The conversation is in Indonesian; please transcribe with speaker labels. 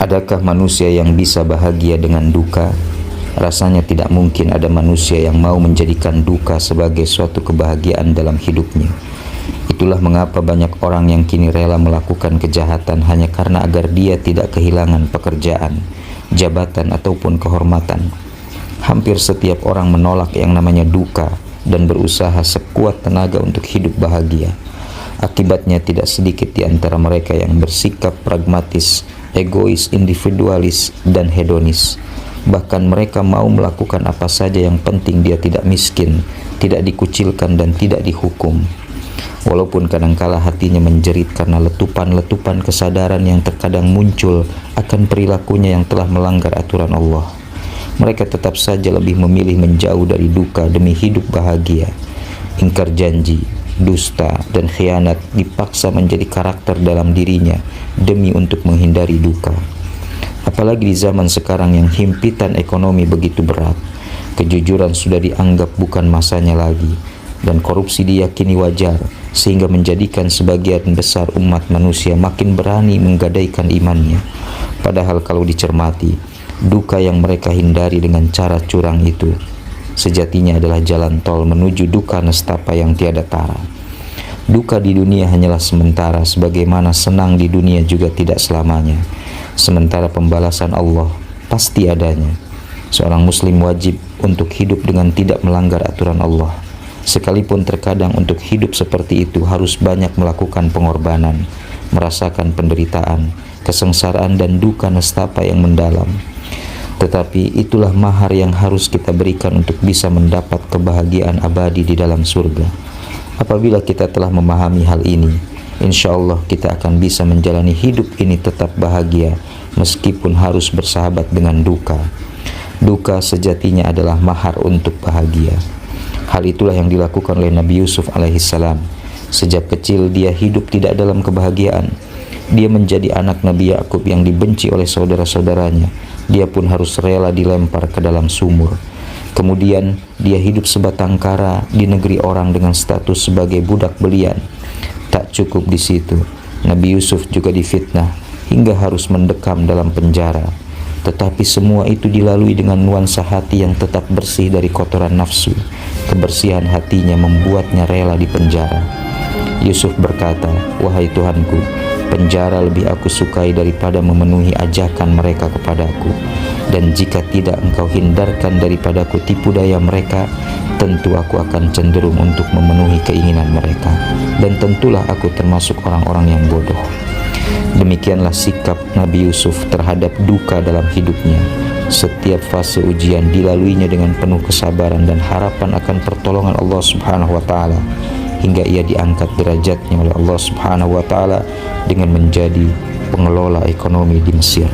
Speaker 1: Adakah manusia yang bisa bahagia dengan duka? Rasanya tidak mungkin ada manusia yang mau menjadikan duka sebagai suatu kebahagiaan dalam hidupnya. Itulah mengapa banyak orang yang kini rela melakukan kejahatan hanya karena agar dia tidak kehilangan pekerjaan, jabatan ataupun kehormatan. Hampir setiap orang menolak yang namanya duka dan berusaha sekuat tenaga untuk hidup bahagia. Akibatnya tidak sedikit di antara mereka yang bersikap pragmatis, egois, individualis, dan hedonis. Bahkan mereka mau melakukan apa saja yang penting dia tidak miskin, tidak dikucilkan, dan tidak dihukum. Walaupun kadangkala hatinya menjerit karena letupan-letupan kesadaran yang terkadang muncul akan perilakunya yang telah melanggar aturan Allah, mereka tetap saja lebih memilih menjauh dari duka demi hidup bahagia. Ingkar janji, dusta, dan khianat dipaksa menjadi karakter dalam dirinya demi untuk menghindari duka. Apalagi di zaman sekarang yang himpitan ekonomi begitu berat, kejujuran sudah dianggap bukan masanya lagi, dan korupsi diyakini wajar, sehingga menjadikan sebagian besar umat manusia makin berani menggadaikan imannya. Padahal kalau dicermati, duka yang mereka hindari dengan cara curang itu sejatinya adalah jalan tol menuju duka nestapa yang tiada tara. Duka di dunia hanyalah sementara, sebagaimana senang di dunia juga tidak selamanya. Sementara pembalasan Allah pasti adanya. Seorang muslim wajib untuk hidup dengan tidak melanggar aturan Allah. Sekalipun terkadang untuk hidup seperti itu harus banyak melakukan pengorbanan, merasakan penderitaan, kesengsaraan, dan duka nestapa yang mendalam. Tetapi itulah mahar yang harus kita berikan untuk bisa mendapat kebahagiaan abadi di dalam surga. Apabila kita telah memahami hal ini, insya Allah kita akan bisa menjalani hidup ini tetap bahagia, meskipun harus bersahabat dengan duka. Duka sejatinya adalah mahar untuk bahagia. Hal itulah yang dilakukan oleh Nabi Yusuf alaihissalam. Sejak kecil dia hidup tidak dalam kebahagiaan. Dia menjadi anak Nabi Yakub yang dibenci oleh saudara-saudaranya. Dia pun harus rela dilempar ke dalam sumur. Kemudian dia hidup sebatang kara di negeri orang dengan status sebagai budak belian. Tak cukup di situ, Nabi Yusuf juga difitnah hingga harus mendekam dalam penjara. Tetapi semua itu dilalui dengan nuansa hati yang tetap bersih dari kotoran nafsu. Kebersihan hatinya membuatnya rela di penjara. Yusuf berkata, "Wahai Tuhanku, penjara lebih aku sukai daripada memenuhi ajakan mereka kepadaku. Dan jika tidak engkau hindarkan daripadaku tipu daya mereka, tentu aku akan cenderung untuk memenuhi keinginan mereka. Dan tentulah aku termasuk orang-orang yang bodoh." Demikianlah sikap Nabi Yusuf terhadap duka dalam hidupnya. Setiap fase ujian dilaluinya dengan penuh kesabaran dan harapan akan pertolongan Allah Subhanahu wa Ta'ala, hingga ia diangkat derajatnya oleh Allah Subhanahu wa Ta'ala dengan menjadi pengelola ekonomi di Mesir.